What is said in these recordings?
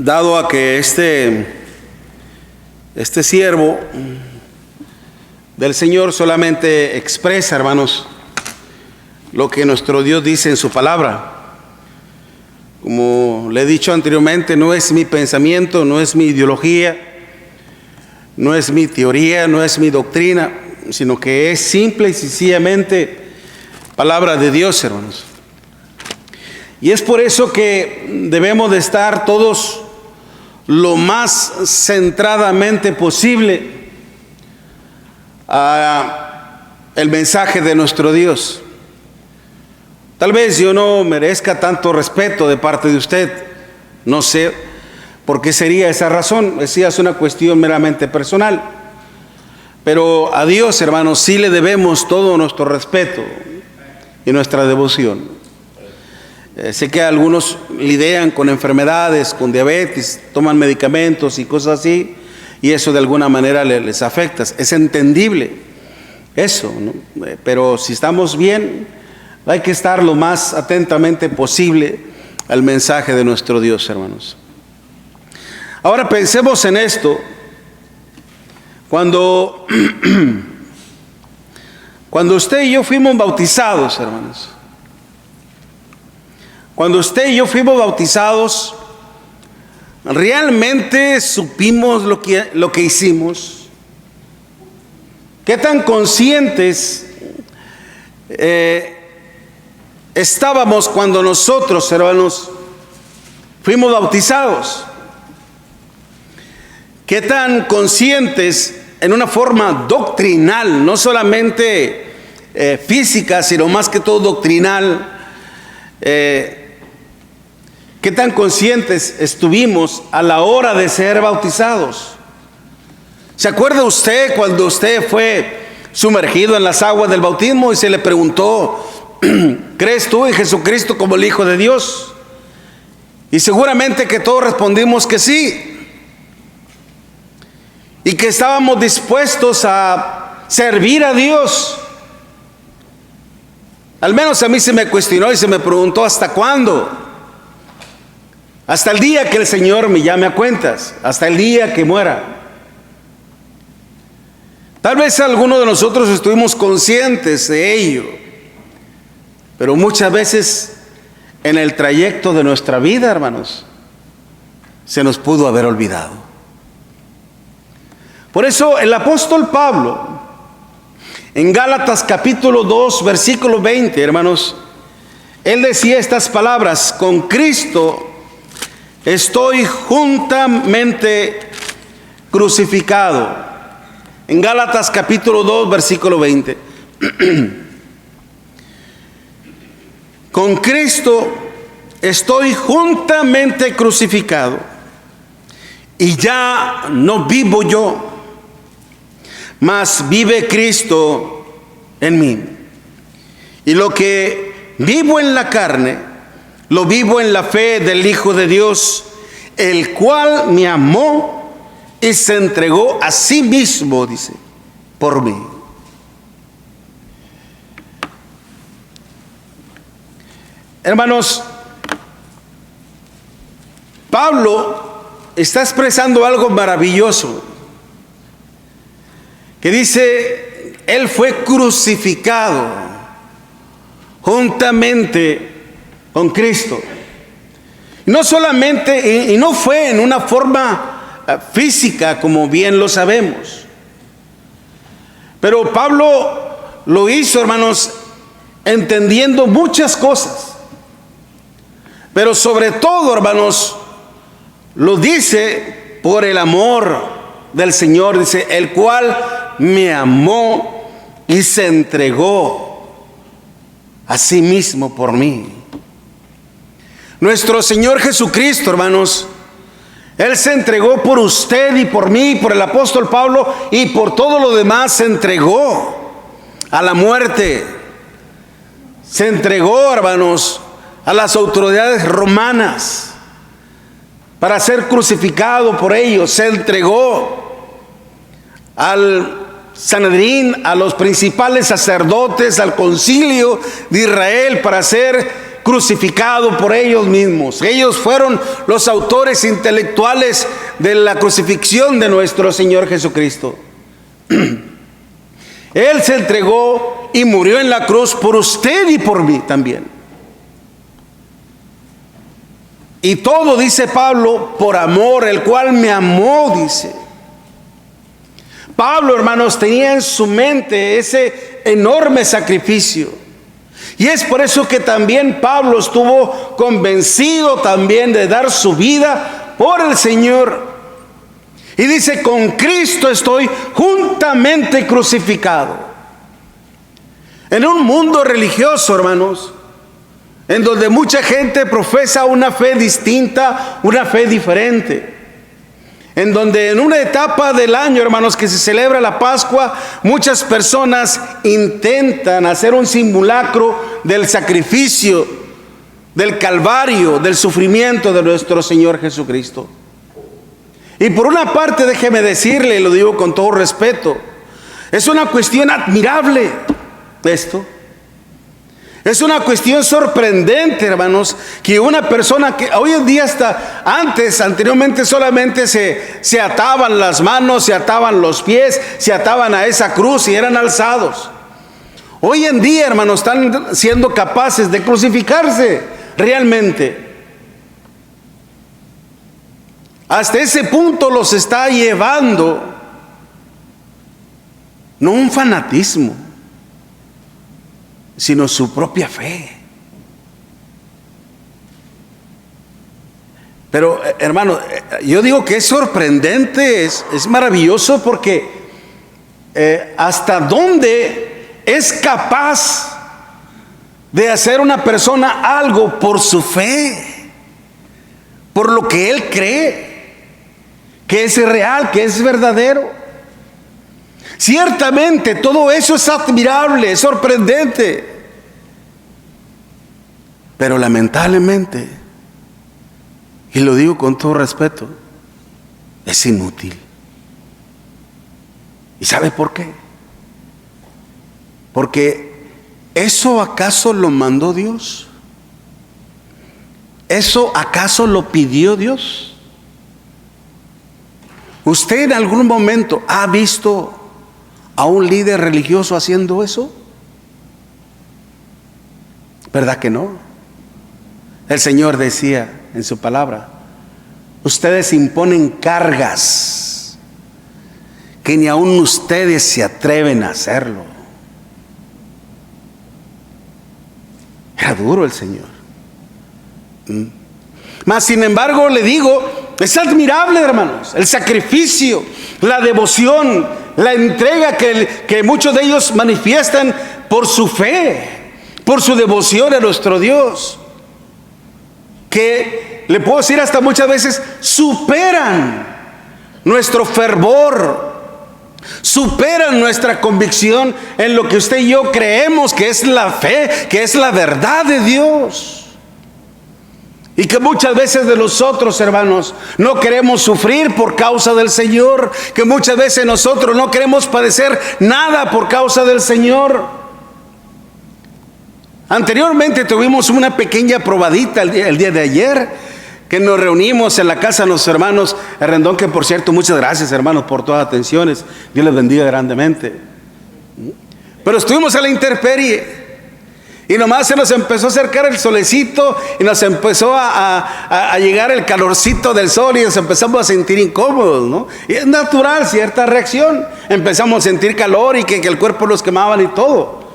dado a que este siervo del Señor solamente expresa, hermanos, lo que nuestro Dios dice en su palabra. Como le he dicho anteriormente, no es mi pensamiento, no es mi ideología, no es mi teoría, no es mi doctrina, sino que es simple y sencillamente palabra de Dios, hermanos. Y es por eso que debemos de estar todos lo más centradamente posible a el mensaje de nuestro Dios. Tal vez yo no merezca tanto respeto de parte de usted, no sé por qué sería esa razón, es una cuestión meramente personal, pero a Dios, hermanos, sí le debemos todo nuestro respeto y nuestra devoción. Sé que algunos lidian con enfermedades, con diabetes, toman medicamentos y cosas así, y eso de alguna manera les afecta. Es entendible eso, ¿no? Pero si estamos bien, hay que estar lo más atentamente posible al mensaje de nuestro Dios, hermanos. Ahora pensemos en esto. Cuando usted y yo fuimos bautizados, hermanos, cuando usted y yo fuimos bautizados, ¿realmente supimos lo que hicimos? ¿Qué tan conscientes estábamos cuando nosotros, hermanos, fuimos bautizados? ¿Qué tan conscientes en una forma doctrinal, no solamente física, sino más que todo doctrinal, qué tan conscientes estuvimos a la hora de ser bautizados? ¿Se acuerda usted cuando usted fue sumergido en las aguas del bautismo y se le preguntó: ¿crees tú en Jesucristo como el Hijo de Dios? Y seguramente que todos respondimos que sí, y que estábamos dispuestos a servir a Dios. Al menos a mí se me cuestionó y se me preguntó: ¿hasta cuándo? Hasta el día que el Señor me llame a cuentas, hasta el día que muera. Tal vez algunos de nosotros estuvimos conscientes de ello, pero muchas veces en el trayecto de nuestra vida, hermanos, se nos pudo haber olvidado. Por eso el apóstol Pablo, en Gálatas capítulo 2, versículo 20, hermanos, él decía estas palabras: con Cristo estoy juntamente crucificado. En Gálatas capítulo 2, versículo 20. Con Cristo estoy juntamente crucificado, y ya no vivo yo, mas vive Cristo en mí. Y lo que vivo en la carne, lo vivo en la fe del Hijo de Dios, el cual me amó y se entregó a sí mismo, dice, por mí. Hermanos, Pablo está expresando algo maravilloso, que dice: él fue crucificado juntamente con Cristo. No solamente, y no fue en una forma física, como bien lo sabemos, pero Pablo lo hizo, hermanos, entendiendo muchas cosas, pero sobre todo, hermanos, lo dice por el amor del Señor. Dice: el cual me amó y se entregó a sí mismo por mí. Nuestro Señor Jesucristo, hermanos, Él se entregó por usted y por mí, por el apóstol Pablo y por todo lo demás. Se entregó a la muerte. Se entregó, hermanos, a las autoridades romanas para ser crucificado por ellos. Se entregó al Sanedrín, a los principales sacerdotes, al concilio de Israel, para ser crucificado por ellos mismos. Ellos fueron los autores intelectuales de la crucifixión de nuestro Señor Jesucristo. Él se entregó y murió en la cruz por usted y por mí también. Y todo, dice Pablo, por amor, el cual me amó, dice. Pablo, hermanos, tenía en su mente ese enorme sacrificio. Y es por eso que también Pablo estuvo convencido también de dar su vida por el Señor. Y dice, con Cristo estoy juntamente crucificado. En un mundo religioso, hermanos, en donde mucha gente profesa una fe distinta, una fe diferente. En donde en una etapa del año, hermanos, que se celebra la Pascua, muchas personas intentan hacer un simulacro del sacrificio, del calvario, del sufrimiento de nuestro Señor Jesucristo. Y por una parte, déjeme decirle, y lo digo con todo respeto, es una cuestión admirable esto. Es una cuestión sorprendente, hermanos, que una persona que hoy en día anteriormente solamente se ataban las manos, se ataban los pies, se ataban a esa cruz y eran alzados. Hoy en día, hermanos, están siendo capaces de crucificarse realmente. Hasta ese punto los está llevando, no un fanatismo, sino su propia fe. Pero, hermano, yo digo que es sorprendente, es maravilloso, porque hasta dónde es capaz de hacer una persona algo por su fe, por lo que él cree que es real, que es verdadero. Ciertamente todo eso es admirable, es sorprendente, pero lamentablemente, y lo digo con todo respeto, es inútil. ¿Y sabe por qué? Porque ¿eso acaso lo mandó Dios? ¿Eso acaso lo pidió Dios? ¿Usted en algún momento ha visto a un líder religioso haciendo eso? ¿Verdad que no? El Señor decía en su palabra, ustedes imponen cargas que ni aun ustedes se atreven a hacerlo. Era duro el Señor. Mas sin embargo le digo, es admirable, hermanos, el sacrificio, la devoción, la entrega que muchos de ellos manifiestan por su fe, por su devoción a nuestro Dios, que le puedo decir hasta muchas veces superan nuestro fervor, superan nuestra convicción en lo que usted y yo creemos que es la fe, que es la verdad de Dios. Y que muchas veces de nosotros, hermanos, no queremos sufrir por causa del Señor, que muchas veces nosotros no queremos padecer nada por causa del Señor. Anteriormente tuvimos una pequeña probadita el día de ayer, que nos reunimos en la casa de nuestros hermanos Rendón, que por cierto, muchas gracias, hermanos, por todas las atenciones. Dios les bendiga grandemente. Pero estuvimos a la intemperie. Y nomás se nos empezó a acercar el solecito y nos empezó a llegar el calorcito del sol y nos empezamos a sentir incómodos, ¿no? Y es natural cierta reacción. Empezamos a sentir calor y que el cuerpo nos quemaban y todo.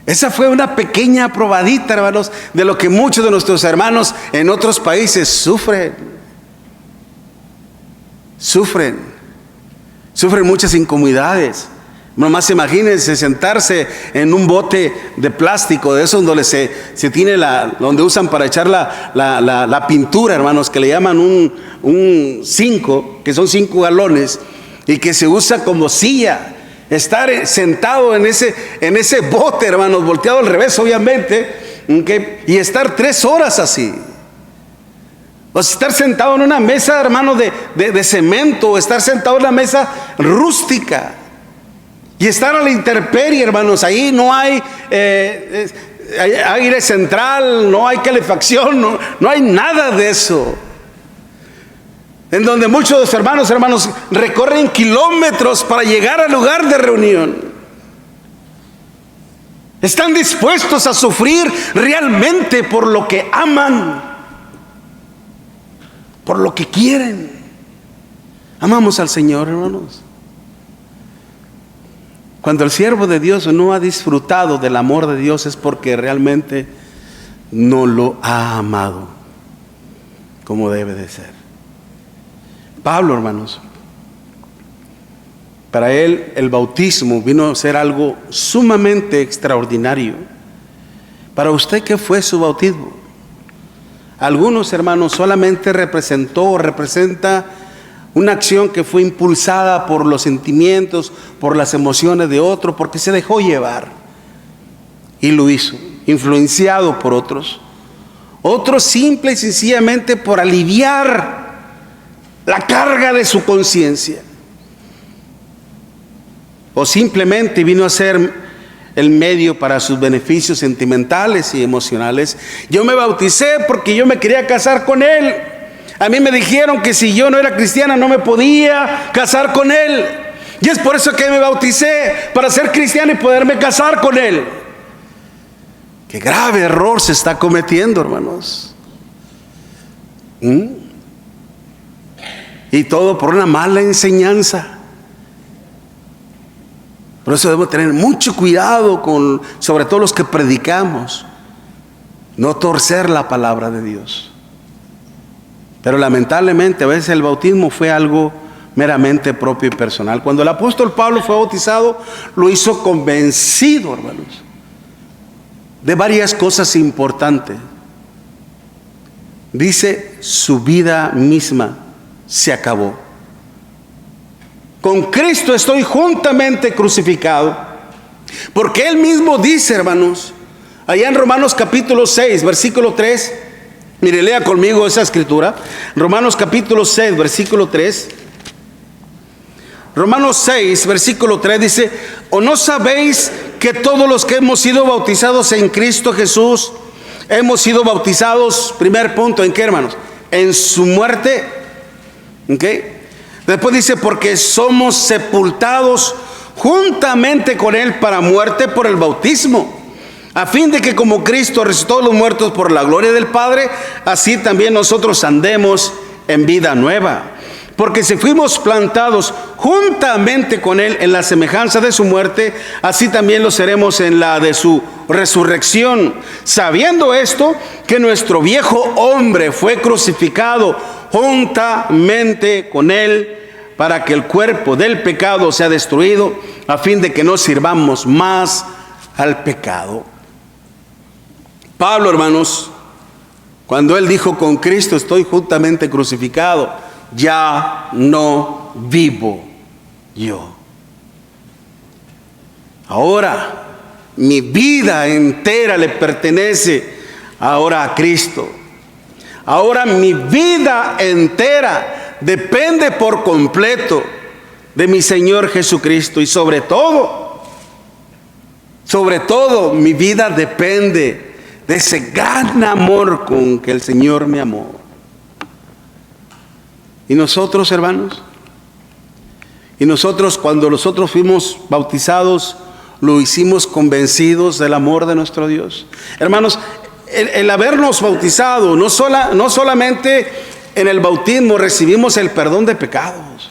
Esa fue una pequeña probadita, hermanos, de lo que muchos de nuestros hermanos en otros países sufren. Sufren muchas incomodidades. Nomás imagínense sentarse en un bote de plástico de esos donde se tiene donde usan para echar la pintura, hermanos, que le llaman un 5, que son 5 galones, y que se usa como silla. Estar sentado en ese bote, hermanos, volteado al revés, obviamente, y estar 3 horas así. O estar sentado en una mesa, hermano, de cemento, o estar sentado en una mesa rústica. Y estar a la intemperie, hermanos, ahí no hay aire central, no hay calefacción, no hay nada de eso. En donde muchos hermanos recorren kilómetros para llegar al lugar de reunión. Están dispuestos a sufrir realmente por lo que aman, por lo que quieren. Amamos al Señor, hermanos. Cuando el siervo de Dios no ha disfrutado del amor de Dios es porque realmente no lo ha amado como debe de ser. Pablo, hermanos, para él el bautismo vino a ser algo sumamente extraordinario. Para usted, ¿qué fue su bautismo? Algunos, hermanos, solamente representa una acción que fue impulsada por los sentimientos, por las emociones de otro, porque se dejó llevar y lo hizo, influenciado por otros. Otros simple y sencillamente por aliviar la carga de su conciencia. O simplemente vino a ser el medio para sus beneficios sentimentales y emocionales. Yo me bauticé porque yo me quería casar con él. A mí me dijeron que si yo no era cristiana no me podía casar con él. Y es por eso que me bauticé, para ser cristiana y poderme casar con él. Qué grave error se está cometiendo, hermanos. Y todo por una mala enseñanza. Por eso debemos tener mucho cuidado sobre todo los que predicamos, no torcer la palabra de Dios. Pero lamentablemente a veces el bautismo fue algo meramente propio y personal. Cuando el apóstol Pablo fue bautizado, lo hizo convencido, hermanos, de varias cosas importantes. Dice, su vida misma se acabó. Con Cristo estoy juntamente crucificado. Porque Él mismo dice, hermanos, allá en Romanos capítulo 6, versículo 3. Mire, lea conmigo esa escritura. Romanos capítulo 6, versículo 3. Romanos 6, versículo 3 dice, ¿o no sabéis que todos los que hemos sido bautizados en Cristo Jesús, hemos sido bautizados, primer punto, ¿en qué, hermanos? En su muerte. ¿Ok? Después dice, porque somos sepultados juntamente con Él para muerte por el bautismo, a fin de que como Cristo resucitó a los muertos por la gloria del Padre, así también nosotros andemos en vida nueva. Porque si fuimos plantados juntamente con Él en la semejanza de su muerte, así también lo seremos en la de su resurrección. Sabiendo esto, que nuestro viejo hombre fue crucificado juntamente con Él, para que el cuerpo del pecado sea destruido, a fin de que no sirvamos más al pecado. Pablo, hermanos, cuando él dijo, con Cristo estoy juntamente crucificado, ya no vivo yo. Ahora mi vida entera le pertenece ahora a Cristo. Ahora mi vida entera depende por completo de mi Señor Jesucristo. Y sobre todo mi vida depende de ese gran amor con que el Señor me amó. Y nosotros, hermanos, cuando nosotros fuimos bautizados, lo hicimos convencidos del amor de nuestro Dios. Hermanos, el habernos bautizado, no solamente en el bautismo recibimos el perdón de pecados,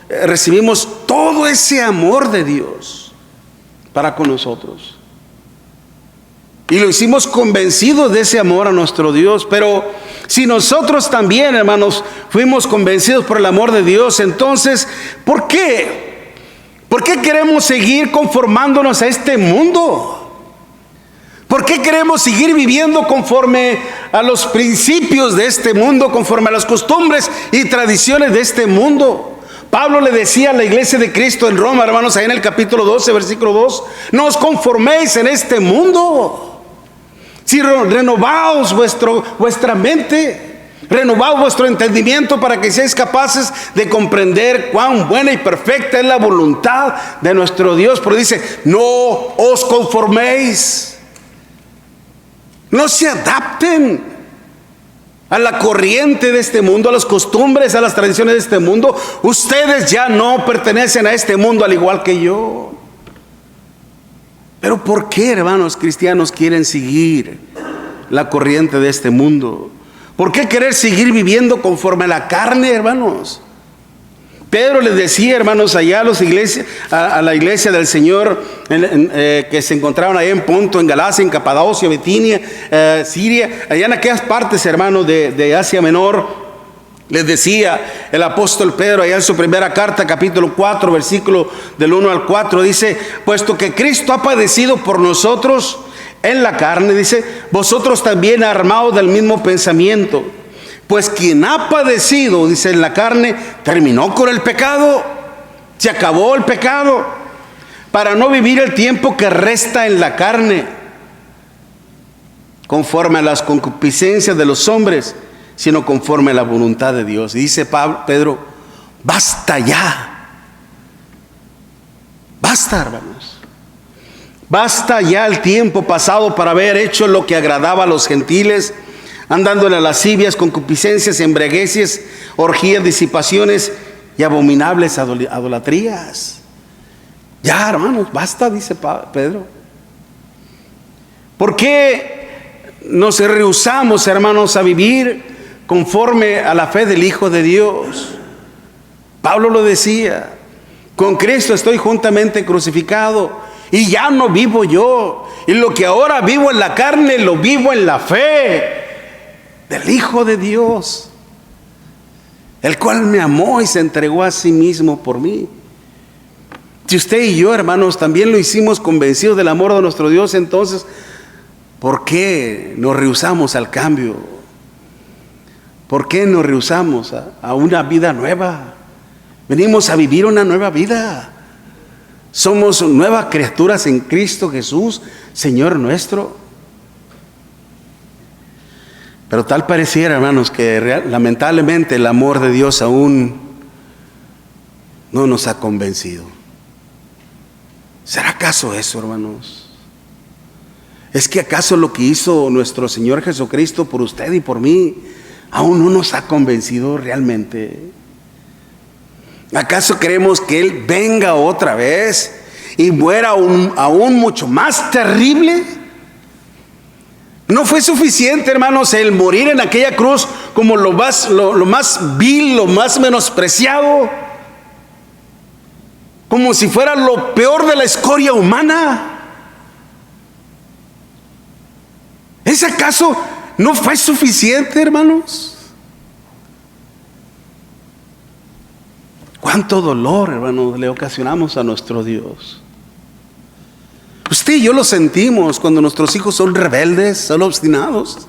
recibimos todo ese amor de Dios para con nosotros. Y lo hicimos convencidos de ese amor a nuestro Dios. Pero si nosotros también, hermanos, fuimos convencidos por el amor de Dios, entonces, ¿por qué? ¿Por qué queremos seguir conformándonos a este mundo? ¿Por qué queremos seguir viviendo conforme a los principios de este mundo, conforme a las costumbres y tradiciones de este mundo? Pablo le decía a la iglesia de Cristo en Roma, hermanos, ahí en el capítulo 12, versículo 2, no os conforméis en este mundo, si renovaos vuestra mente, Renovad vuestro entendimiento para que seáis capaces de comprender cuán buena y perfecta es la voluntad de nuestro Dios. Pero dice, no os conforméis. No se adapten a la corriente de este mundo, a las costumbres, a las tradiciones de este mundo. Ustedes ya no pertenecen a este mundo al igual que yo. Pero ¿por qué, hermanos cristianos, quieren seguir la corriente de este mundo? ¿Por qué querer seguir viviendo conforme a la carne, hermanos? Pedro les decía, hermanos, allá a la iglesia del Señor que se encontraban allá en Ponto, en Galacia, en Capadocia, Bitinia, Siria, allá en aquellas partes, hermanos, de Asia Menor. Les decía el apóstol Pedro allá en su primera carta, capítulo 4, versículo del 1 al 4, dice, puesto que Cristo ha padecido por nosotros en la carne, dice, vosotros también armados del mismo pensamiento. Pues quien ha padecido, dice, en la carne, terminó con el pecado, se acabó el pecado, para no vivir el tiempo que resta en la carne, conforme a las concupiscencias de los hombres, sino conforme a la voluntad de Dios. Y dice Pedro, basta ya. Basta, hermanos. Basta ya el tiempo pasado para haber hecho lo que agradaba a los gentiles, andando en las lascivias, concupiscencias, embriagueces, orgías, disipaciones y abominables idolatrías. Ya, hermanos, basta, dice Pedro. ¿Por qué nos rehusamos, hermanos, a vivir conforme a la fe del Hijo de Dios? Pablo lo decía, con Cristo estoy juntamente crucificado y ya no vivo yo, y lo que ahora vivo en la carne lo vivo en la fe del Hijo de Dios, el cual me amó y se entregó a sí mismo por mí. Si usted y yo, hermanos, también lo hicimos convencidos del amor de nuestro Dios, entonces ¿por qué nos rehusamos al cambio? ¿Por qué nos rehusamos a una vida nueva? Venimos a vivir una nueva vida. Somos nuevas criaturas en Cristo Jesús, Señor nuestro. Pero tal pareciera, hermanos, que lamentablemente el amor de Dios aún no nos ha convencido. ¿Será acaso eso, hermanos? ¿Es que acaso lo que hizo nuestro Señor Jesucristo por usted y por mí aún no nos ha convencido realmente? ¿Acaso queremos que Él venga otra vez y muera aún mucho más terrible? ¿No fue suficiente, hermanos, el morir en aquella cruz como lo más vil, lo más menospreciado? Como si fuera lo peor de la escoria humana. ¿Ese acaso no fue suficiente, hermanos? ¿Cuánto dolor, hermanos, le ocasionamos a nuestro Dios? Usted y yo lo sentimos cuando nuestros hijos son rebeldes, son obstinados,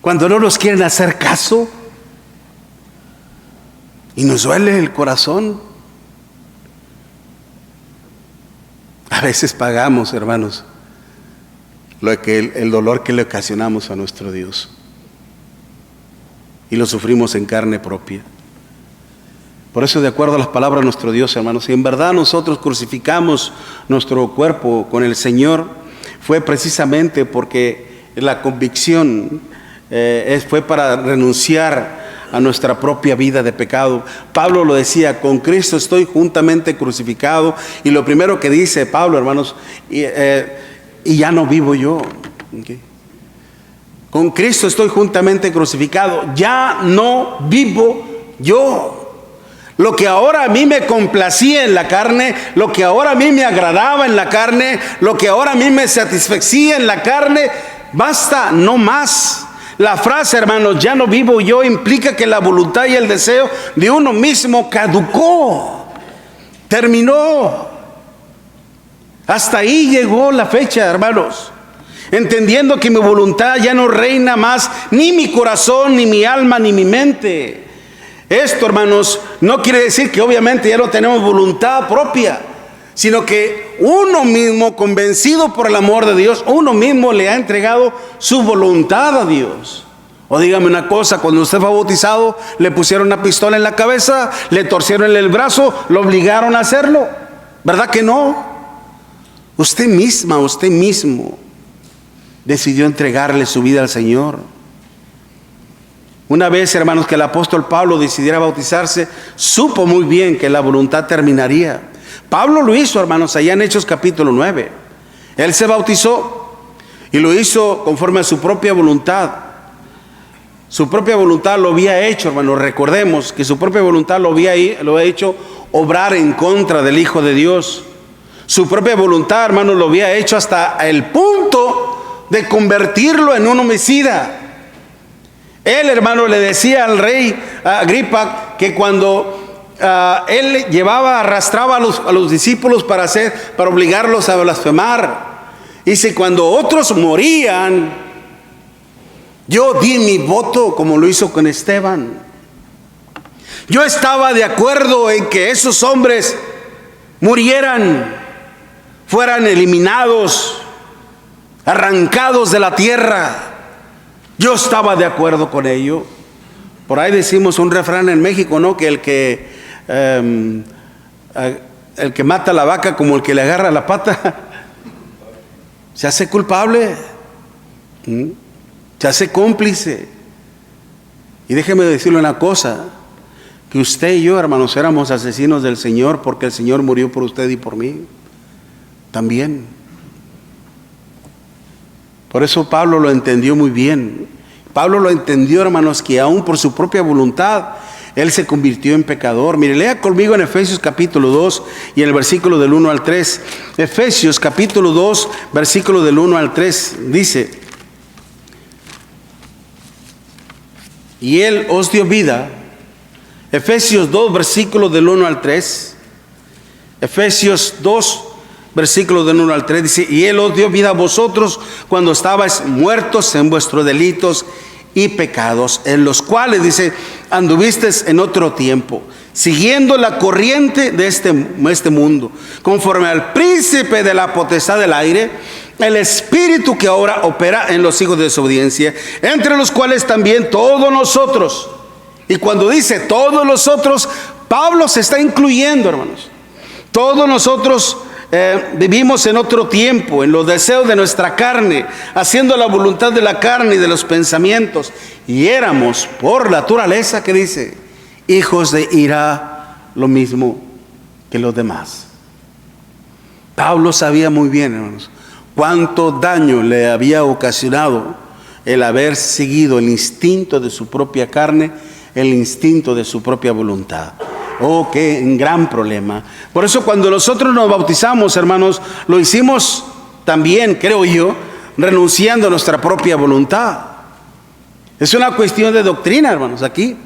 cuando no nos quieren hacer caso, y nos duele el corazón. A veces pagamos, hermanos, el dolor que le ocasionamos a nuestro Dios, y lo sufrimos en carne propia. Por eso, de acuerdo a las palabras de nuestro Dios, hermanos, si en verdad nosotros crucificamos nuestro cuerpo con el Señor, fue precisamente porque la convicción fue para renunciar a nuestra propia vida de pecado. Pablo lo decía, con Cristo estoy juntamente crucificado, y lo primero que dice Pablo, hermanos, y ya no vivo yo. ¿Okay? Con Cristo estoy juntamente crucificado, ya no vivo yo. Lo que ahora a mí me complacía en la carne, lo que ahora a mí me agradaba en la carne, lo que ahora a mí me satisfacía en la carne, basta, no más. La frase, hermanos, ya no vivo yo, implica que la voluntad y el deseo de uno mismo caducó, terminó. Hasta ahí llegó la fecha, hermanos. Entendiendo que mi voluntad ya no reina más, ni mi corazón, ni mi alma, ni mi mente. Esto, hermanos, no quiere decir que obviamente ya no tenemos voluntad propia, sino que uno mismo, convencido por el amor de Dios, uno mismo le ha entregado su voluntad a Dios. O dígame una cosa, cuando usted fue bautizado, le pusieron una pistola en la cabeza, le torcieron el brazo, lo obligaron a hacerlo. ¿Verdad que no? Usted misma, usted mismo decidió entregarle su vida al Señor. Una vez, hermanos, que el apóstol Pablo decidiera bautizarse, supo muy bien que la voluntad terminaría. Pablo lo hizo, hermanos, allá en Hechos capítulo 9. Él se bautizó y lo hizo conforme a su propia voluntad. Su propia voluntad lo había hecho, hermanos. Recordemos que su propia voluntad lo había hecho obrar en contra del Hijo de Dios. Su propia voluntad, hermanos, lo había hecho hasta el punto de convertirlo en un homicida. Él, hermano, le decía al rey Agripa que cuando él arrastraba a los discípulos para obligarlos a blasfemar. Dice, cuando otros morían, yo di mi voto como lo hizo con Esteban. Yo estaba de acuerdo en que esos hombres murieran, fueran eliminados, arrancados de la tierra. Yo estaba de acuerdo con ello. Por ahí decimos un refrán en México, ¿no? Que el que mata a la vaca como el que le agarra la pata se hace culpable, se hace cómplice. Y déjeme decirle una cosa, que usted y yo, hermanos, éramos asesinos del Señor porque el Señor murió por usted y por mí también. Por eso Pablo lo entendió muy bien. Pablo lo entendió, hermanos, que aún por su propia voluntad él se convirtió en pecador. Mire, lea conmigo en Efesios capítulo 2 y en el versículo del 1 al 3. Efesios capítulo 2, versículo del 1 al 3, dice: y Él os dio vida. Efesios 2, versículo del 1 al 3. Efesios 2, versículo del 1 al 3 dice: y Él os dio vida a vosotros cuando estabais muertos en vuestros delitos y pecados, en los cuales, dice, anduvisteis en otro tiempo, siguiendo la corriente de este mundo, conforme al príncipe de la potestad del aire, el espíritu que ahora opera en los hijos de desobediencia, entre los cuales también todos nosotros. Y cuando dice todos nosotros, Pablo se está incluyendo, hermanos. Todos nosotros vivimos en otro tiempo, en los deseos de nuestra carne, haciendo la voluntad de la carne y de los pensamientos. Y éramos, por naturaleza, ¿qué dice? Hijos de ira, lo mismo que los demás. Pablo sabía muy bien, hermanos, cuánto daño le había ocasionado el haber seguido el instinto de su propia carne, el instinto de su propia voluntad. Oh, qué gran problema. Por eso cuando nosotros nos bautizamos, hermanos, lo hicimos también, creo yo, renunciando a nuestra propia voluntad. Es una cuestión de doctrina, hermanos, aquí.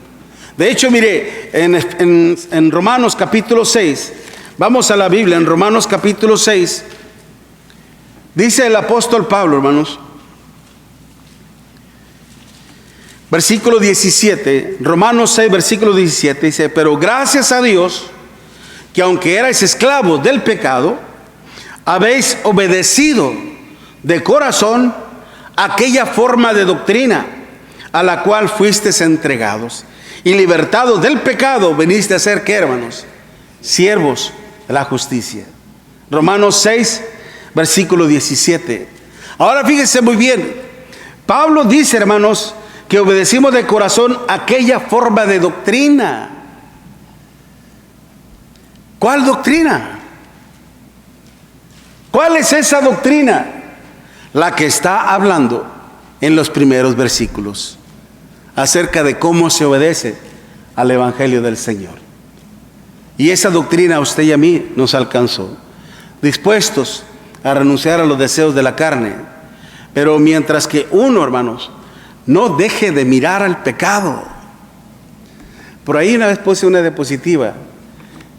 De hecho, mire, en Romanos capítulo 6, vamos a la Biblia, en Romanos capítulo 6, dice el apóstol Pablo, hermanos, versículo 17, Romanos 6, versículo 17, dice: pero gracias a Dios, que aunque erais esclavos del pecado, habéis obedecido de corazón aquella forma de doctrina a la cual fuisteis entregados, y libertados del pecado, veniste a ser, ¿qué, hermanos? Siervos de la justicia. Romanos 6, versículo 17. Ahora fíjense muy bien, Pablo dice, hermanos, que obedecimos de corazón aquella forma de doctrina. ¿Cuál doctrina? ¿Cuál es esa doctrina? La que está hablando en los primeros versículos, acerca de cómo se obedece al Evangelio del Señor. Y esa doctrina a usted y a mí nos alcanzó, dispuestos a renunciar a los deseos de la carne. Pero mientras que uno, hermanos, no deje de mirar al pecado. Por ahí una vez puse una diapositiva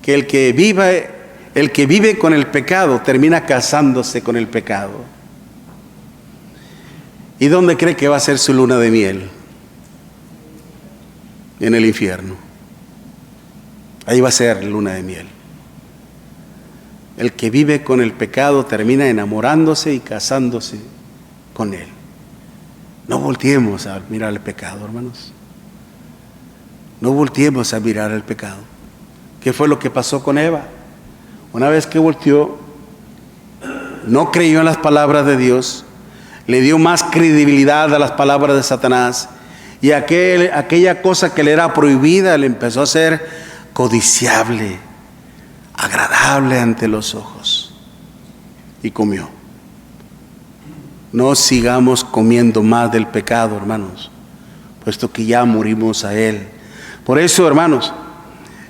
que el que vive con el pecado termina casándose con el pecado. ¿Y dónde cree que va a ser su luna de miel? En el infierno. Ahí va a ser luna de miel. El que vive con el pecado termina enamorándose y casándose con él. No volteemos a mirar el pecado, hermanos. No volteemos a mirar el pecado. ¿Qué fue lo que pasó con Eva? Una vez que volteó, no creyó en las palabras de Dios, le dio más credibilidad a las palabras de Satanás, y aquella cosa que le era prohibida le empezó a ser codiciable, agradable ante los ojos, y comió. No sigamos comiendo más del pecado, hermanos, puesto que ya morimos a él. Por eso, hermanos,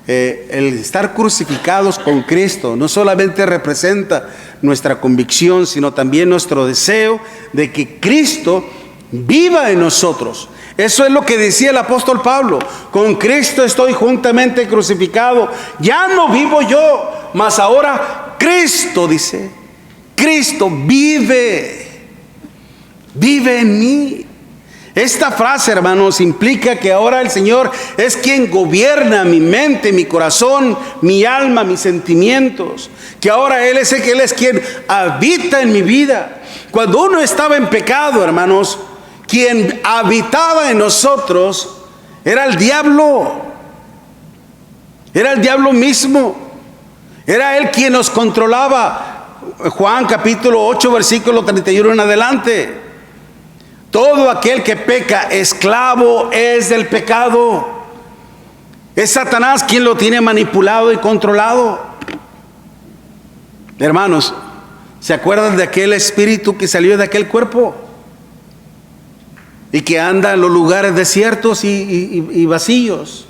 el estar crucificados con Cristo no solamente representa nuestra convicción, sino también nuestro deseo de que Cristo viva en nosotros. Eso es lo que decía el apóstol Pablo: con Cristo estoy juntamente crucificado, ya no vivo yo, mas ahora Cristo, dice, Cristo vive en mí. Esta frase, hermanos, implica que ahora el Señor es quien gobierna mi mente, mi corazón, mi alma, mis sentimientos. Que ahora Él es quien habita en mi vida. Cuando uno estaba en pecado, hermanos, quien habitaba en nosotros era el diablo. Era el diablo mismo. Era Él quien nos controlaba. Juan capítulo 8, versículo 31 en adelante. Todo aquel que peca, esclavo es del pecado. Es Satanás quien lo tiene manipulado y controlado. Hermanos, ¿se acuerdan de aquel espíritu que salió de aquel cuerpo? Y que anda en los lugares desiertos y vacíos.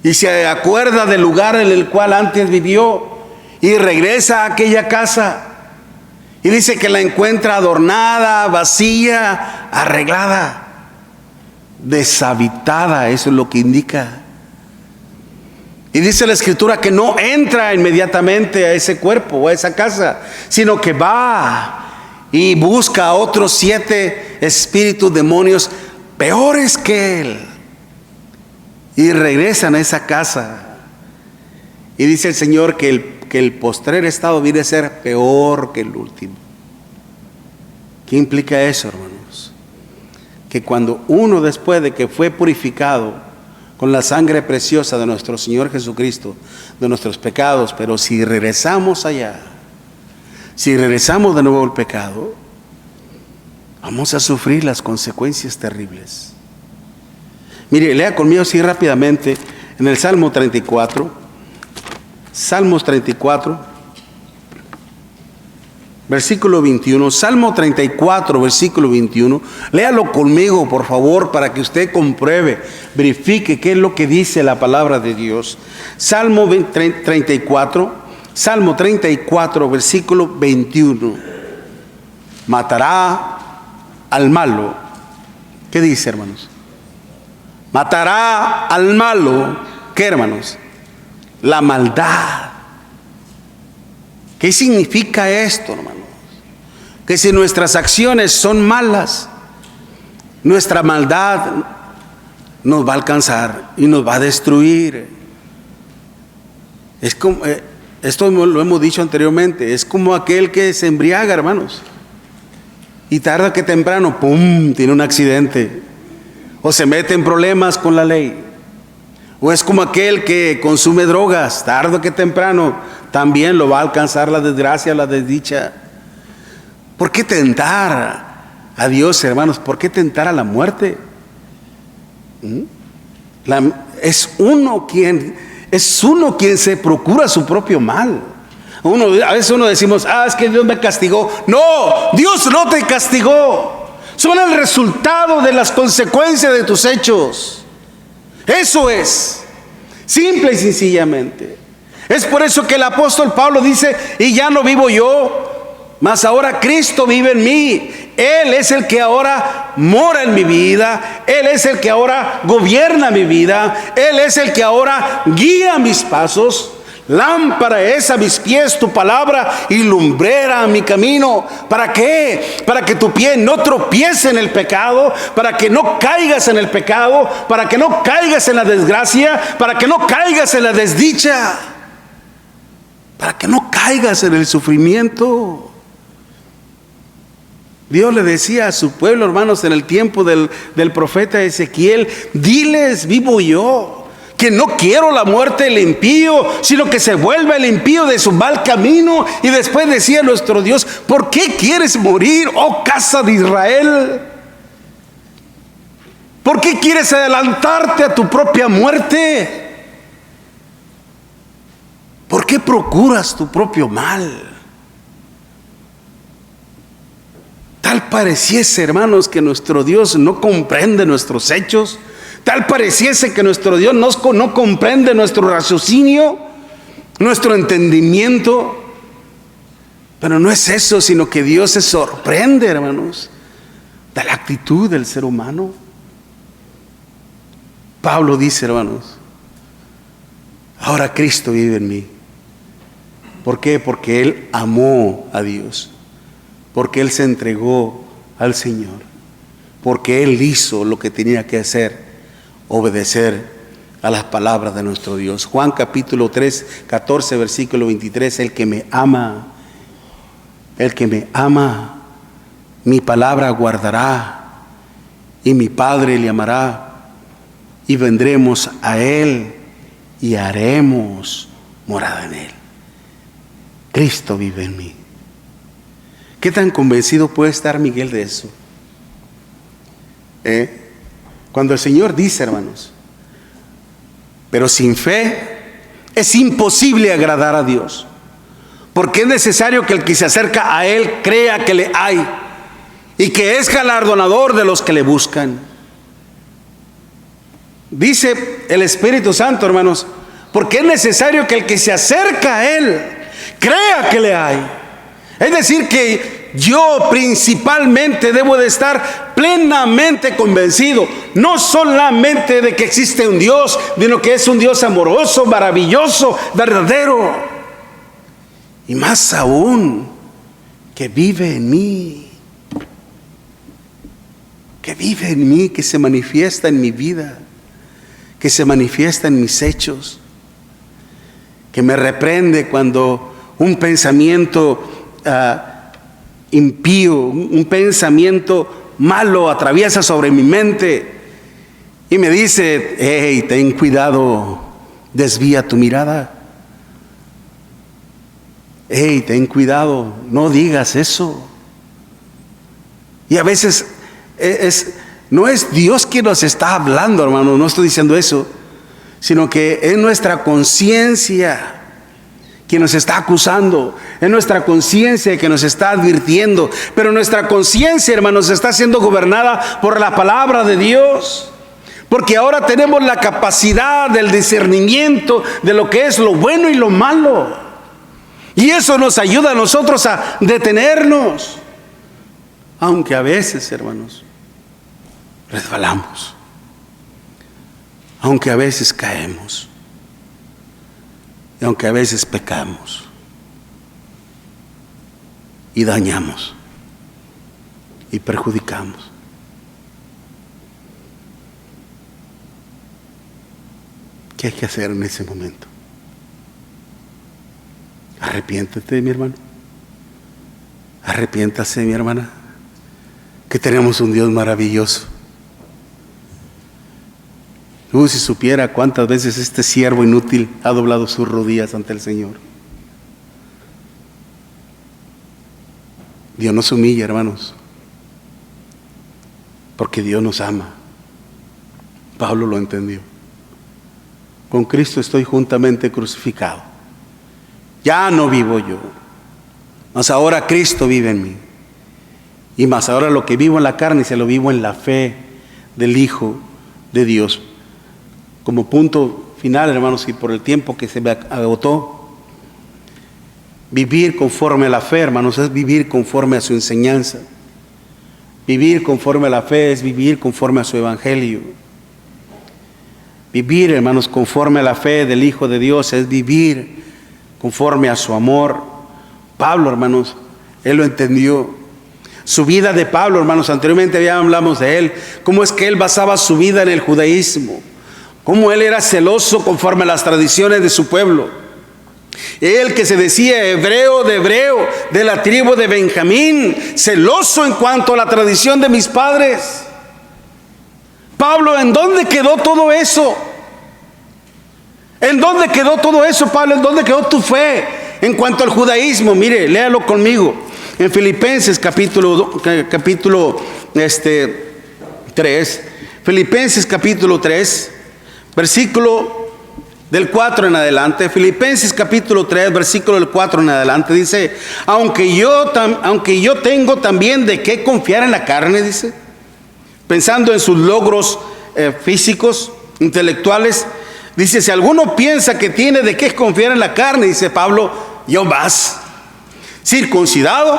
Y se acuerda del lugar en el cual antes vivió y regresa a aquella casa. Y dice que la encuentra adornada, vacía, arreglada, deshabitada. Eso es lo que indica. Y dice la Escritura que no entra inmediatamente a ese cuerpo o a esa casa, sino que va y busca a otros 7 espíritus, demonios peores que él, y regresan a esa casa. Y dice el Señor que el postrer estado viene a ser peor que el último. ¿Qué implica eso, hermanos? Que cuando uno, después de que fue purificado con la sangre preciosa de nuestro Señor Jesucristo, de nuestros pecados, pero si regresamos allá, si regresamos de nuevo al pecado, vamos a sufrir las consecuencias terribles. Mire, lea conmigo así rápidamente en el Salmo 34. Salmos 34, versículo 21. Salmo 34, versículo 21. Léalo conmigo, por favor, para que usted compruebe, verifique qué es lo que dice la palabra de Dios. Salmo 34, versículo 21. Matará al malo. ¿Qué dice, hermanos? Matará al malo. ¿Qué, hermanos? La maldad. ¿Qué significa esto, hermanos? Que si nuestras acciones son malas, nuestra maldad nos va a alcanzar y nos va a destruir. Es como, esto lo hemos dicho anteriormente, es como aquel que se embriaga, hermanos, y tarde que temprano, ¡pum!, tiene un accidente o se mete en problemas con la ley. O es como aquel que consume drogas, tarde que temprano también lo va a alcanzar la desgracia, la desdicha. ¿Por qué tentar a Dios, hermanos? ¿Por qué tentar a la muerte? Es uno quien se procura su propio mal. A veces uno decimos: es que Dios me castigó. No, Dios no te castigó. Son el resultado de las consecuencias de tus hechos. Eso es, simple y sencillamente. Es por eso que el apóstol Pablo dice: y ya no vivo yo, mas ahora Cristo vive en mí. Él es el que ahora mora en mi vida. Él es el que ahora gobierna mi vida. Él es el que ahora guía mis pasos. Lámpara es a mis pies tu palabra y lumbrera a mi camino. ¿Para qué? Para que tu pie no tropiece en el pecado, para que no caigas en el pecado, para que no caigas en la desgracia, para que no caigas en la desdicha, para que no caigas en el sufrimiento. Dios le decía a su pueblo, hermanos, en el tiempo del profeta Ezequiel: diles, vivo yo, que no quiero la muerte del impío, sino que se vuelva el impío de su mal camino. Y después decía nuestro Dios: ¿por qué quieres morir, oh casa de Israel? ¿Por qué quieres adelantarte a tu propia muerte? ¿Por qué procuras tu propio mal? Tal pareciese, hermanos, que nuestro Dios no comprende nuestros hechos. Tal pareciese que nuestro Dios no comprende nuestro raciocinio, nuestro entendimiento. Pero no es eso, sino que Dios se sorprende, hermanos, de la actitud del ser humano. Pablo dice, hermanos: ahora Cristo vive en mí. ¿Por qué? Porque Él amó a Dios. Porque Él se entregó al Señor. Porque Él hizo lo que tenía que hacer: obedecer a las palabras de nuestro Dios. Juan capítulo 3, 14, versículo 23: el que me ama, mi palabra guardará, y mi Padre le amará, y vendremos a Él y haremos morada en Él. Cristo vive en mí. ¿Qué tan convencido puede estar Miguel de eso? Cuando el Señor dice, hermanos: pero sin fe es imposible agradar a Dios, porque es necesario que el que se acerca a Él crea que le hay y que es galardonador de los que le buscan. Dice el Espíritu Santo, hermanos, porque es necesario que el que se acerca a Él crea que le hay. Es decir, que yo principalmente debo de estar plenamente convencido, no solamente de que existe un Dios, sino que es un Dios amoroso, maravilloso, verdadero, y más aún, que vive en mí, que se manifiesta en mi vida, que se manifiesta en mis hechos, que me reprende cuando un pensamiento impío, un pensamiento malo atraviesa sobre mi mente y me dice: hey, ten cuidado, desvía tu mirada. Hey, ten cuidado, no digas eso. Y a veces no es Dios quien nos está hablando, hermano, no estoy diciendo eso, sino que es nuestra conciencia quien nos está acusando, es nuestra conciencia que nos está advirtiendo. Pero nuestra conciencia, hermanos, está siendo gobernada por la palabra de Dios, porque ahora tenemos la capacidad del discernimiento de lo que es lo bueno y lo malo, y eso nos ayuda a nosotros a detenernos, aunque a veces, hermanos, resbalamos, aunque a veces caemos, y aunque a veces pecamos y dañamos y perjudicamos. ¿Qué hay que hacer en ese momento? Arrepiéntete, mi hermano. Arrepiéntase, mi hermana, que tenemos un Dios maravilloso. Si supiera cuántas veces este siervo inútil ha doblado sus rodillas ante el Señor. Dios nos humilla, hermanos, porque Dios nos ama. Pablo lo entendió. Con Cristo estoy juntamente crucificado. Ya no vivo yo, mas ahora Cristo vive en mí. Y más ahora lo que vivo en la carne se lo vivo en la fe del Hijo de Dios. Como punto final, hermanos, y por el tiempo que se me agotó, vivir conforme a la fe, hermanos, es vivir conforme a su enseñanza. Vivir conforme a la fe es vivir conforme a su evangelio. Vivir, hermanos, conforme a la fe del Hijo de Dios es vivir conforme a su amor. Pablo, hermanos, él lo entendió. Su vida de Pablo, hermanos, anteriormente ya hablamos de él, cómo es que él basaba su vida en el judaísmo, cómo él era celoso conforme a las tradiciones de su pueblo. Él que se decía hebreo, de la tribu de Benjamín, celoso en cuanto a la tradición de mis padres. Pablo, ¿en dónde quedó todo eso? ¿En dónde quedó todo eso, Pablo? ¿En dónde quedó tu fe en cuanto al judaísmo? Mire, léalo conmigo. En Filipenses capítulo 3. Filipenses capítulo 3, versículo del 4 en adelante. Filipenses capítulo 3, versículo del 4 en adelante. Dice, aunque yo tengo también de qué confiar en la carne, dice, pensando en sus logros físicos, intelectuales. Dice, si alguno piensa que tiene de qué confiar en la carne, dice Pablo, yo más, circuncidado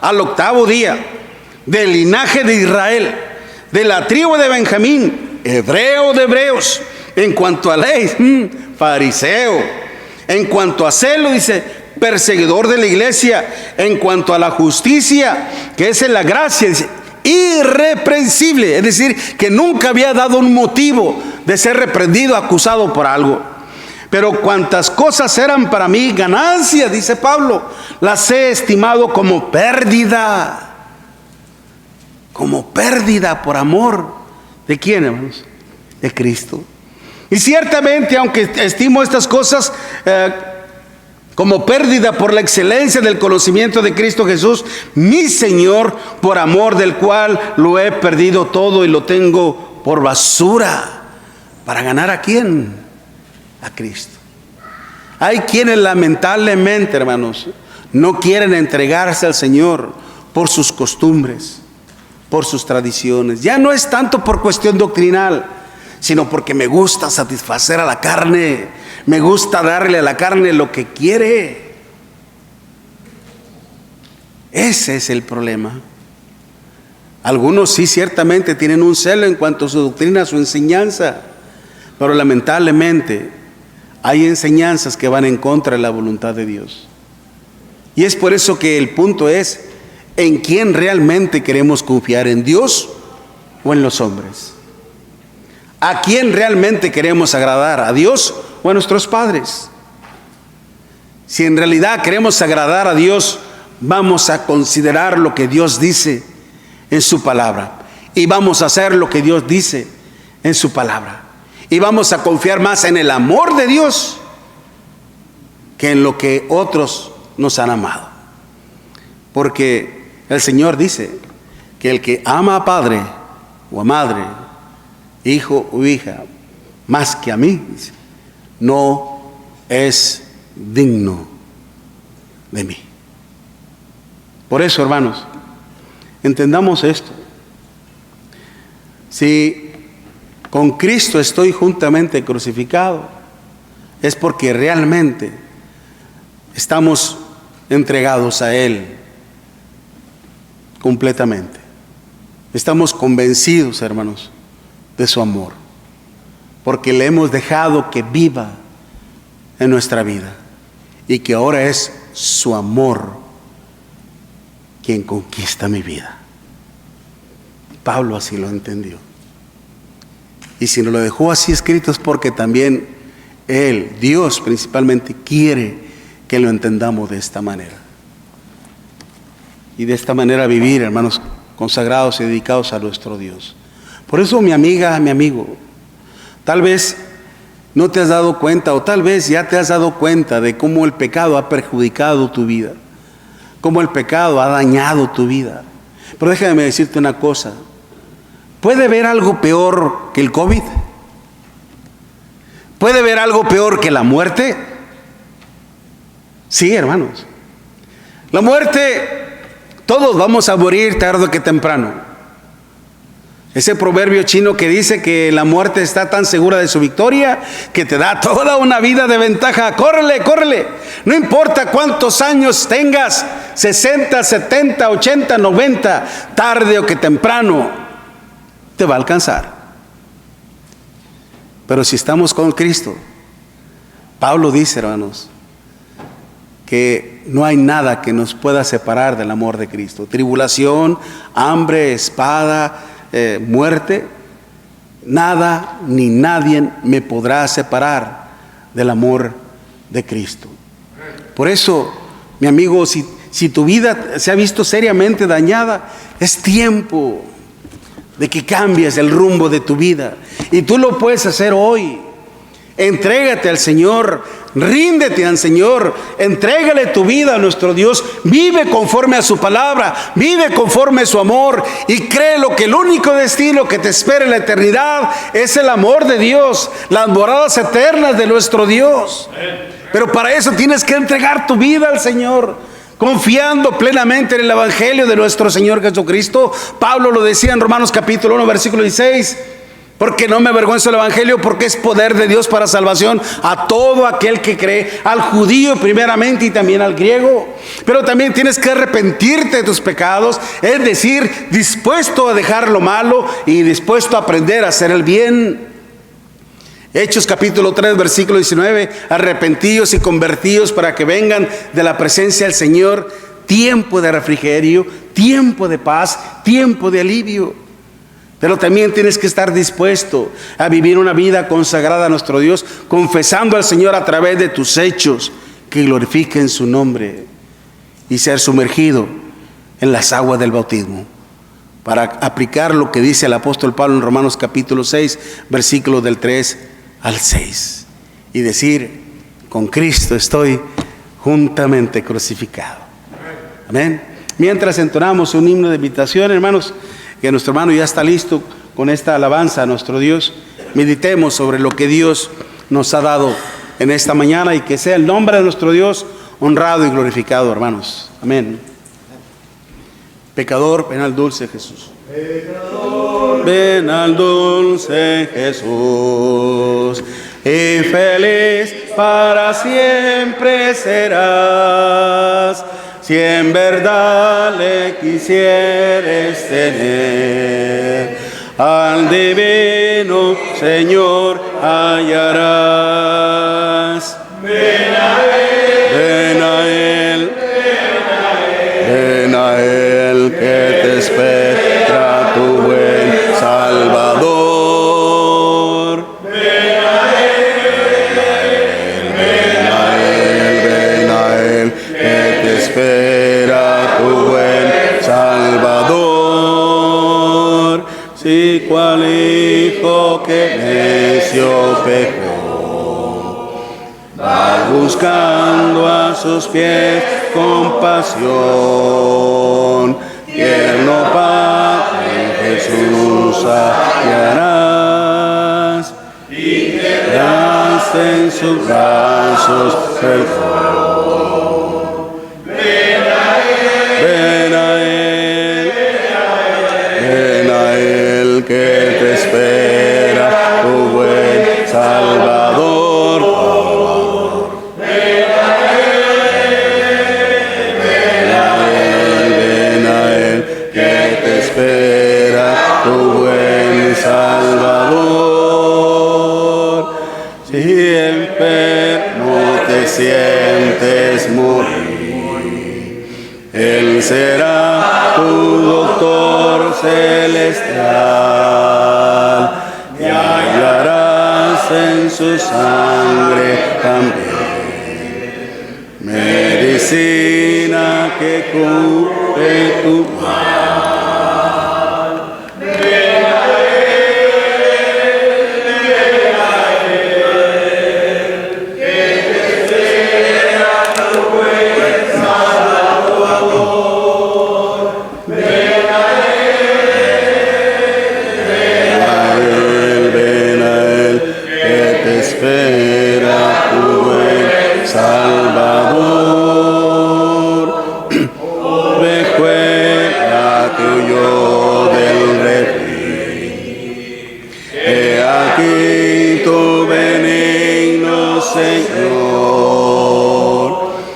al 8º día, del linaje de Israel, de la tribu de Benjamín, hebreo de hebreos, en cuanto a ley, fariseo, en cuanto a celo, dice, perseguidor de la iglesia, en cuanto a la justicia, que es en la gracia, dice, irreprensible, es decir, que nunca había dado un motivo de ser reprendido, acusado por algo. Pero cuantas cosas eran para mí ganancia, dice Pablo, las he estimado como pérdida por amor. ¿De quién, hermanos? De Cristo. Y ciertamente, aunque estimo estas cosas como pérdida por la excelencia del conocimiento de Cristo Jesús, mi Señor, por amor del cual lo he perdido todo y lo tengo por basura, para ganar ¿a quién? A Cristo. Hay quienes lamentablemente, hermanos, no quieren entregarse al Señor por sus costumbres, por sus tradiciones. Ya no es tanto por cuestión doctrinal, sino porque me gusta satisfacer a la carne, me gusta darle a la carne lo que quiere. Ese es el problema. Algunos sí ciertamente tienen un celo en cuanto a su doctrina, a su enseñanza, pero lamentablemente hay enseñanzas que van en contra de la voluntad de Dios. Y es por eso que el punto es, ¿en quién realmente queremos confiar? ¿En Dios o en los hombres? ¿A quién realmente queremos agradar? ¿A Dios o a nuestros padres? Si en realidad queremos agradar a Dios, vamos a considerar lo que Dios dice en su palabra. Y vamos a hacer lo que Dios dice en su palabra. Y vamos a confiar más en el amor de Dios que en lo que otros nos han amado. Porque el Señor dice que el que ama a padre o a madre, hijo o hija, más que a mí, dice, no es digno de mí. Por eso, hermanos, entendamos esto. Si con Cristo estoy juntamente crucificado, es porque realmente estamos entregados a Él completamente. Estamos convencidos, hermanos, de su amor, porque le hemos dejado que viva en nuestra vida y que ahora es su amor quien conquista mi vida. Pablo así lo entendió. Y si nos lo dejó así escrito es porque también Él, Dios principalmente, quiere que lo entendamos de esta manera. Y de esta manera vivir, hermanos, consagrados y dedicados a nuestro Dios. Por eso, mi amiga, mi amigo, tal vez no te has dado cuenta, o tal vez ya te has dado cuenta de cómo el pecado ha perjudicado tu vida, cómo el pecado ha dañado tu vida. Pero déjame decirte una cosa. ¿Puede haber algo peor que el COVID? ¿Puede haber algo peor que la muerte? Sí, hermanos. La muerte, todos vamos a morir tarde que temprano. Ese proverbio chino que dice que la muerte está tan segura de su victoria que te da toda una vida de ventaja. Córrele, córrele. No importa cuántos años tengas, 60, 70, 80, 90, tarde o que temprano te va a alcanzar. Pero si estamos con Cristo, Pablo dice, hermanos, que no hay nada que nos pueda separar del amor de Cristo. Tribulación, hambre, espada, muerte, nada ni nadie me podrá separar del amor de Cristo. Por eso, mi amigo, si tu vida se ha visto seriamente dañada, es tiempo de que cambies el rumbo de tu vida. Y tú lo puedes hacer hoy. Entrégate al Señor, ríndete al Señor, entrégale tu vida a nuestro Dios, vive conforme a su palabra, vive conforme a su amor y créelo que el único destino que te espera en la eternidad es el amor de Dios, las moradas eternas de nuestro Dios. Pero para eso tienes que entregar tu vida al Señor, confiando plenamente en el Evangelio de nuestro Señor Jesucristo. Pablo lo decía en Romanos capítulo 1, versículo 16. Porque no me avergüenzo del Evangelio, porque es poder de Dios para salvación a todo aquel que cree, al judío primeramente y también al griego. Pero también tienes que arrepentirte de tus pecados, es decir, dispuesto a dejar lo malo y dispuesto a aprender a hacer el bien. Hechos capítulo 3, versículo 19, arrepentíos y convertíos para que vengan de la presencia del Señor tiempo de refrigerio, tiempo de paz, tiempo de alivio. Pero también tienes que estar dispuesto a vivir una vida consagrada a nuestro Dios, confesando al Señor a través de tus hechos que glorifiquen su nombre, y ser sumergido en las aguas del bautismo, para aplicar lo que dice el apóstol Pablo en Romanos capítulo 6, versículos del 3 al 6, y decir: con Cristo estoy juntamente crucificado. Amén. Mientras entonamos un himno de invitación, hermanos, que nuestro hermano ya está listo con esta alabanza a nuestro Dios, meditemos sobre lo que Dios nos ha dado en esta mañana, y que sea el nombre de nuestro Dios honrado y glorificado, hermanos. Amén. Pecador, ven al dulce Jesús. Pecador, ven al dulce Jesús, y feliz para siempre serás, si en verdad le quisieres tener. Al divino Señor hallarás. Ven a Él, ven a Él, ven a Él, que te espera tu buen Salvador. Ven a Él, ven a Él, ven a Él, que te espera tu buen Salvador. Si cual hijo que necio pecó, va buscando a sus pies compasión, tierno Padre Jesús hallarás, y quedarás en sus brazos perdón. Ven a Él, ven a Él, que te espera tu buen Salvador. Ven a Él, que te espera tu buen Salvador. Si enfermo te sientes morir, Él será tu doctor celestial, y hallarás en su sangre también medicina que cure tu mal. Ven a Él, que te espera tu buen Salvador. Ven a Él, que te espera tu buen Salvador. Recuerda que huyó del refri. He aquí tu benigno Señor,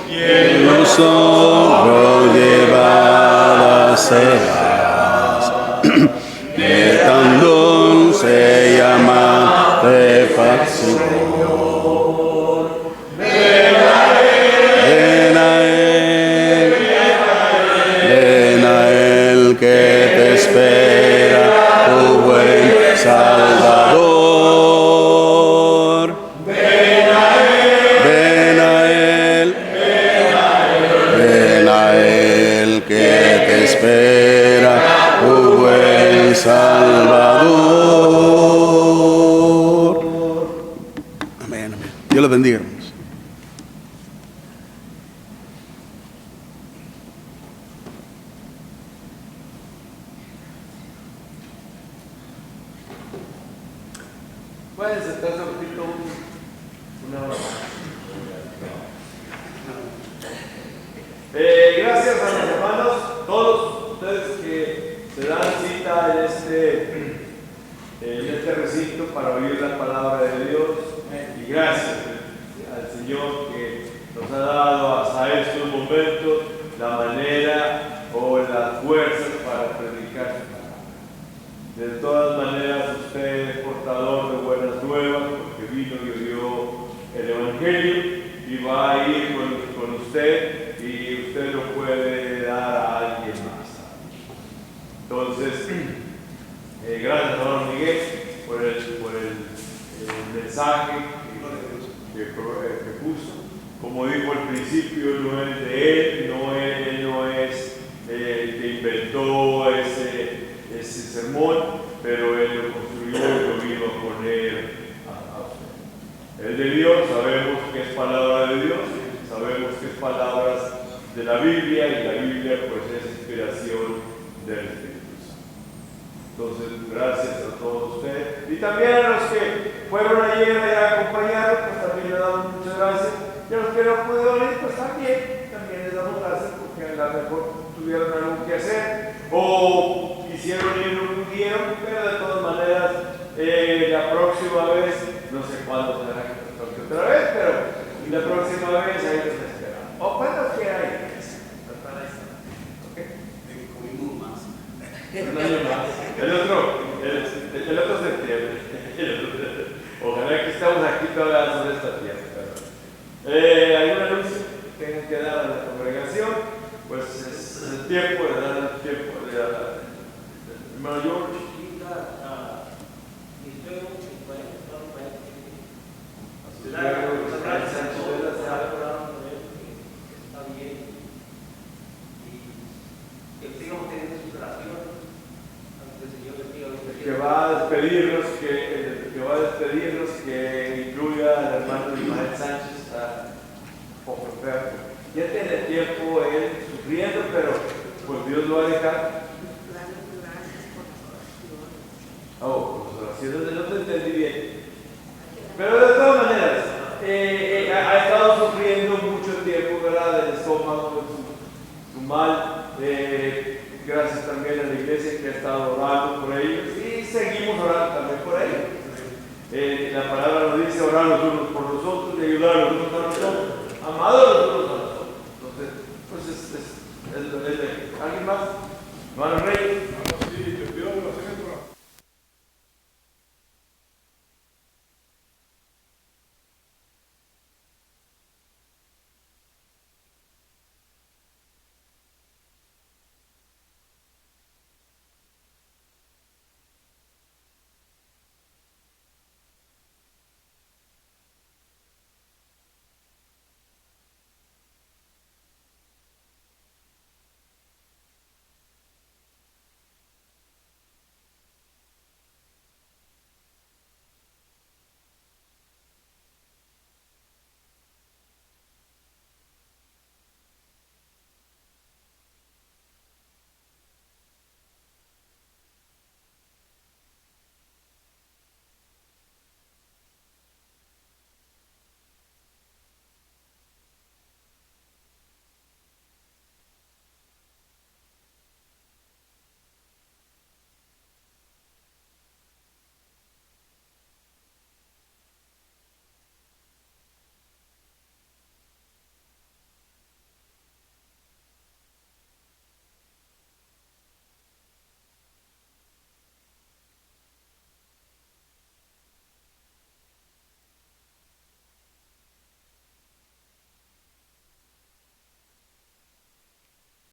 y en los hombros llevada serás, de tan dulce y amable pasión. Ven a Él, ven a Él, que te espera tu buen Salvador. Ven a Él, ven Israel, que te espera, tu buen Salvador. Amén, amén. Dios los bendiga, hermanos. Pueden sentarse un poquito, una hora más. Gracias a los hermanos, todos ustedes que se dan cita en este recinto para oír la palabra de Dios. Y gracias al Señor que nos ha dado hasta estos momentos la manera o las fuerzas para predicar su palabra. De todas maneras, usted es portador de buenas nuevas porque vino y oyó el Evangelio y va a ir con usted y usted lo puede dar a alguien más. Entonces, gracias, hermano Miguel, por el mensaje que puso. Como dijo al principio, no es de él, él no es el que inventó ese sermón, pero él lo construyó y lo vino a poner a usted. Es de Dios, sabemos que es palabra de Dios, sabemos que es palabras de la Biblia y la Biblia pues es inspiración del Espíritu Santo. Entonces, gracias a todos ustedes y también a los que fueron ayer allá a acompañarnos, pues también le damos muchas gracias. Y a los que no pudieron ir, pues también les damos gracias porque a lo mejor tuvieron algo que hacer o hicieron y no pudieron, pero de todas maneras la próxima vez, no sé cuándo será que nos toque otra vez, pero la próxima vez ahí nos esperamos. ¿O cuántos que hay? ¿Okay? Comimos más. Un año más. El otro septiembre. Ojalá que estamos aquí todavía sobre esta tierra. ¿Hay un anuncio que tengan que dar a la congregación? Pues es el tiempo de dar el tiempo de hermano George. Que va a despedirnos, que incluya al hermano Ismael Sánchez, poco enfermo. Ya tiene tiempo él sufriendo, pero pues Dios lo va a dejar. Oh, pues oraciones, no te entendí bien. Pero de todas maneras, ha estado sufriendo mucho tiempo, ¿verdad? Del estómago, su mal. Gracias también a la iglesia que ha estado orando por ellos y seguimos orando también por ellos. La palabra nos dice orar los unos por los otros y ayudar los unos a los otros, amados los unos a los otros. Entonces, pues ¿alguien más? Hermano Rey.